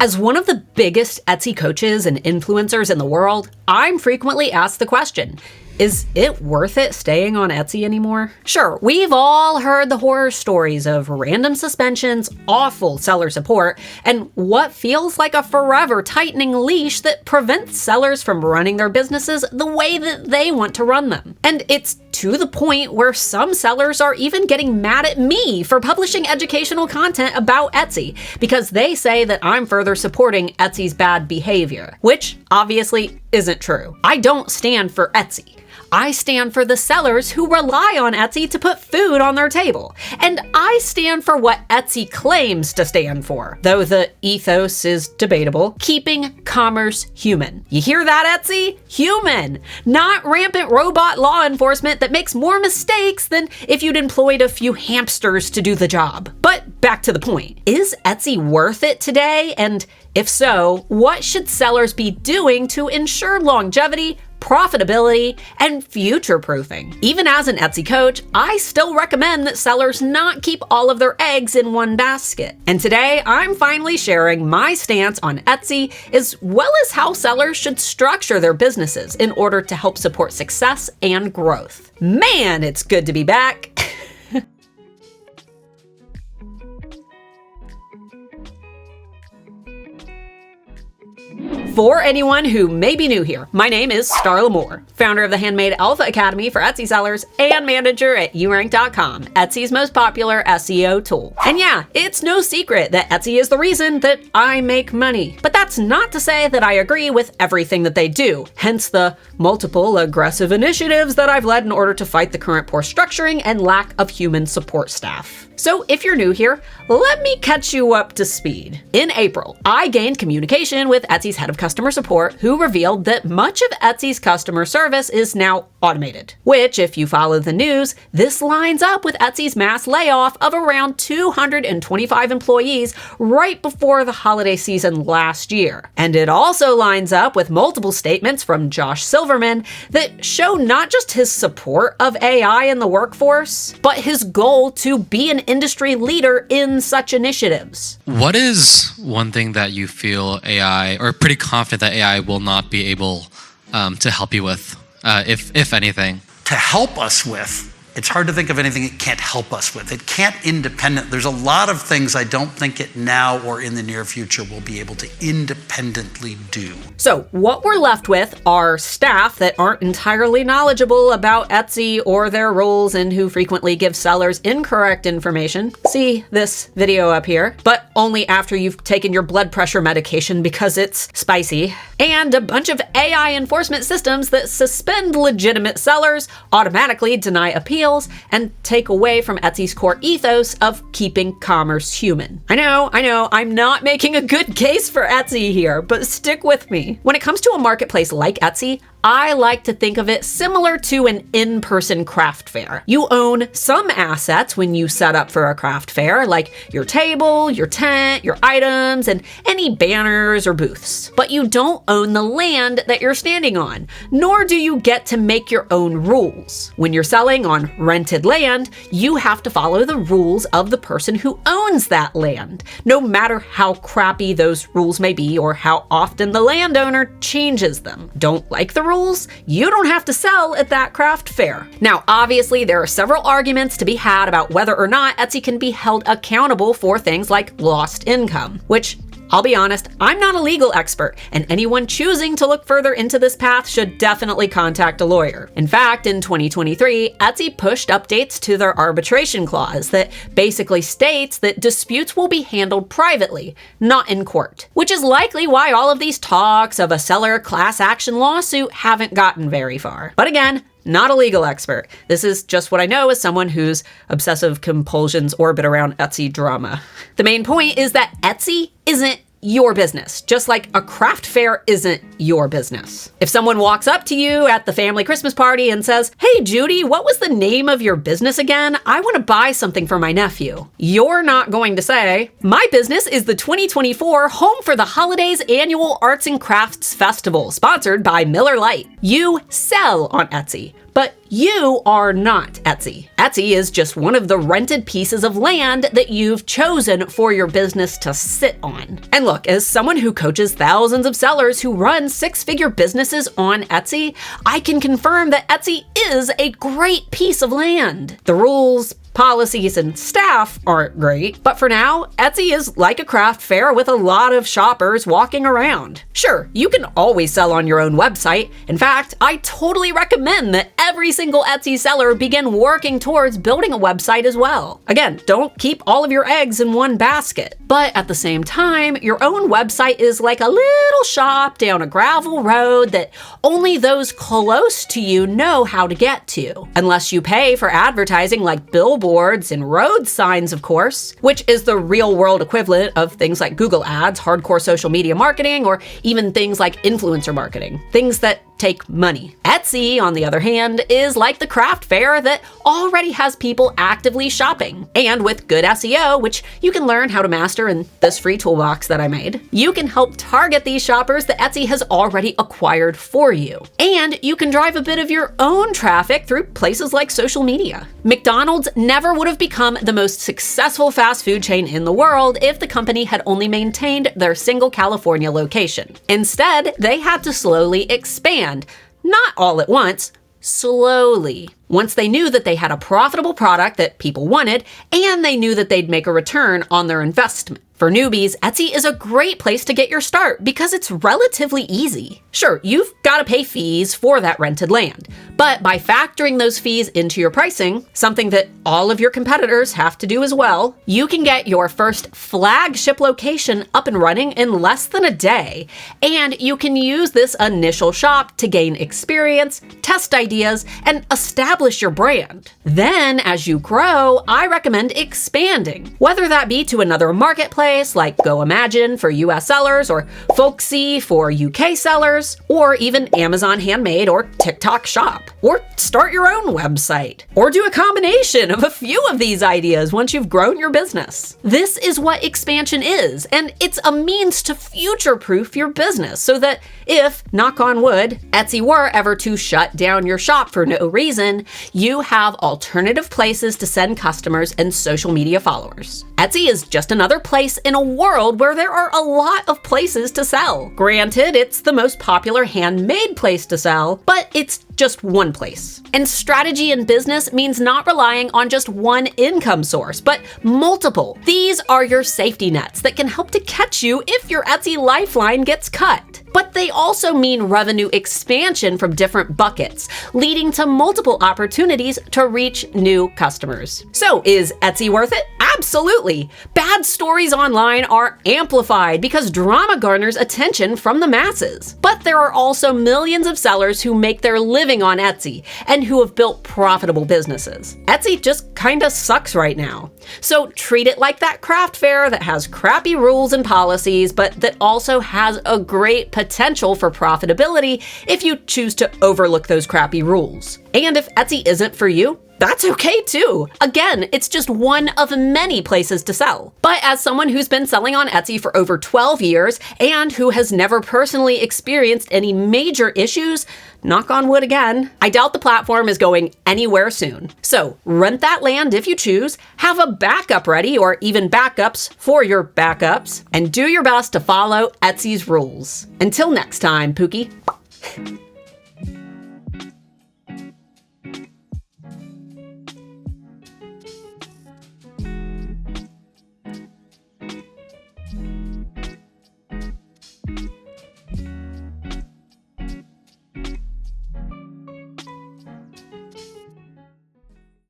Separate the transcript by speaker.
Speaker 1: As one of the biggest Etsy coaches and influencers in the world, I'm frequently asked the question, is it worth it staying on Etsy anymore? Sure, we've all heard the horror stories of random suspensions, awful seller support, and what feels like a forever tightening leash that prevents sellers from running their businesses the way that they want to run them. And it's to the point where some sellers are even getting mad at me for publishing educational content about Etsy because they say that I'm further supporting Etsy's bad behavior, which obviously isn't true. I don't stand for Etsy. I stand for the sellers who rely on Etsy to put food on their table. And I stand for what Etsy claims to stand for, though the ethos is debatable, keeping commerce human. You hear that, Etsy? Human! Not rampant robot law enforcement that makes more mistakes than if you'd employed a few hamsters to do the job. But back to the point. Is Etsy worth it today? And if so, what should sellers be doing to ensure longevity, profitability, and future-proofing? Even as an Etsy coach, I still recommend that sellers not keep all of their eggs in one basket. And today, I'm finally sharing my stance on Etsy, as well as how sellers should structure their businesses in order to help support success and growth. Man, it's good to be back. For anyone who may be new here, my name is Starla Moore, founder of the Handmade Alpha Academy for Etsy sellers and manager at urank.com, Etsy's most popular SEO tool. And yeah, it's no secret that Etsy is the reason that I make money. But that's not to say that I agree with everything that they do, hence the multiple aggressive initiatives that I've led in order to fight the current poor structuring and lack of human support staff. So if you're new here, let me catch you up to speed. In April, I gained communication with Etsy's head of customer support, who revealed that much of Etsy's customer service is now automated. Which, if you follow the news, this lines up with Etsy's mass layoff of around 225 employees right before the holiday season last year. And it also lines up with multiple statements from Josh Silverman that show not just his support of AI in the workforce, but his goal to be an industry leader in such initiatives.
Speaker 2: What is one thing that you feel AI, or pretty confident that AI will not be able to help you with, if anything?
Speaker 3: To help us with, it's hard to think of anything it can't help us with. It can't there's a lot of things I don't think it now or in the near future will be able to independently do.
Speaker 1: So what we're left with are staff that aren't entirely knowledgeable about Etsy or their roles and who frequently give sellers incorrect information. See this video up here, but only after you've taken your blood pressure medication because it's spicy. And a bunch of AI enforcement systems that suspend legitimate sellers, automatically deny appeals, and take away from Etsy's core ethos of keeping commerce human. I know, I'm not making a good case for Etsy here, but stick with me. When it comes to a marketplace like Etsy, I like to think of it similar to an in-person craft fair. You own some assets when you set up for a craft fair, like your table, your tent, your items, and any banners or booths. But you don't own the land that you're standing on, nor do you get to make your own rules. When you're selling on rented land, you have to follow the rules of the person who owns that land, no matter how crappy those rules may be or how often the landowner changes them. Don't like the rules? You don't have to sell at that craft fair. Now, obviously, there are several arguments to be had about whether or not Etsy can be held accountable for things like lost income, which, I'll be honest, I'm not a legal expert, and anyone choosing to look further into this path should definitely contact a lawyer. In fact, in 2023, Etsy pushed updates to their arbitration clause that basically states that disputes will be handled privately, not in court, which is likely why all of these talks of a seller class action lawsuit haven't gotten very far. But again, not a legal expert. This is just what I know as someone whose obsessive compulsions orbit around Etsy drama. The main point is that Etsy isn't your business, just like a craft fair isn't your business. If someone walks up to you at the family Christmas party and says, "Hey Judy, what was the name of your business again? I want to buy something for my nephew." You're not going to say, "My business is the 2024 Home for the Holidays Annual Arts and Crafts Festival, sponsored by Miller Lite." You sell on Etsy, But you are not Etsy. Etsy is just one of the rented pieces of land that you've chosen for your business to sit on. And look, as someone who coaches thousands of sellers who run six-figure businesses on Etsy, I can confirm that Etsy is a great piece of land. The rules, policies, and staff aren't great, but for now, Etsy is like a craft fair with a lot of shoppers walking around. Sure, you can always sell on your own website. In fact, I totally recommend that every single Etsy seller begin working towards building a website as well. Again, don't keep all of your eggs in one basket. But at the same time, your own website is like a little shop down a gravel road that only those close to you know how to get to. Unless you pay for advertising like billboards and road signs, of course, which is the real world equivalent of things like Google Ads, hardcore social media marketing, or even things like influencer marketing. Things that take money. Etsy, on the other hand, is like the craft fair that already has people actively shopping. And with good SEO, which you can learn how to master in this free toolbox that I made, you can help target these shoppers that Etsy has already acquired for you. And you can drive a bit of your own traffic through places like social media. McDonald's never would have become the most successful fast food chain in the world if the company had only maintained their single California location. Instead, they had to slowly expand. Not all at once, slowly. Once they knew that they had a profitable product that people wanted, and they knew that they'd make a return on their investment. For newbies, Etsy is a great place to get your start because it's relatively easy. Sure, you've got to pay fees for that rented land, but by factoring those fees into your pricing, something that all of your competitors have to do as well, you can get your first flagship location up and running in less than a day. And you can use this initial shop to gain experience, test ideas, and establish your brand. Then, as you grow, I recommend expanding, whether that be to another marketplace like Go Imagine for US sellers, or Folksy for UK sellers, or even Amazon Handmade or TikTok Shop, or start your own website, or do a combination of a few of these ideas once you've grown your business. This is what expansion is, and it's a means to future-proof your business so that if, knock on wood, Etsy were ever to shut down your shop for no reason, you have alternative places to send customers and social media followers. Etsy is just another place in a world where there are a lot of places to sell. Granted, it's the most popular handmade place to sell, but it's just one place. And strategy in business means not relying on just one income source, but multiple. These are your safety nets that can help to catch you if your Etsy lifeline gets cut. But they also mean revenue expansion from different buckets, leading to multiple opportunities to reach new customers. So is Etsy worth it? Absolutely. Bad stories online are amplified because drama garners attention from the masses. But there are also millions of sellers who make their living on Etsy and who have built profitable businesses. Etsy just kinda sucks right now. So treat it like that craft fair that has crappy rules and policies, but that also has a great potential for profitability if you choose to overlook those crappy rules. And if Etsy isn't for you, that's okay too. Again, it's just one of many places to sell. But as someone who's been selling on Etsy for over 12 years and who has never personally experienced any major issues, knock on wood again, I doubt the platform is going anywhere soon. So rent that land if you choose, have a backup ready or even backups for your backups, and do your best to follow Etsy's rules. Until next time, Pookie.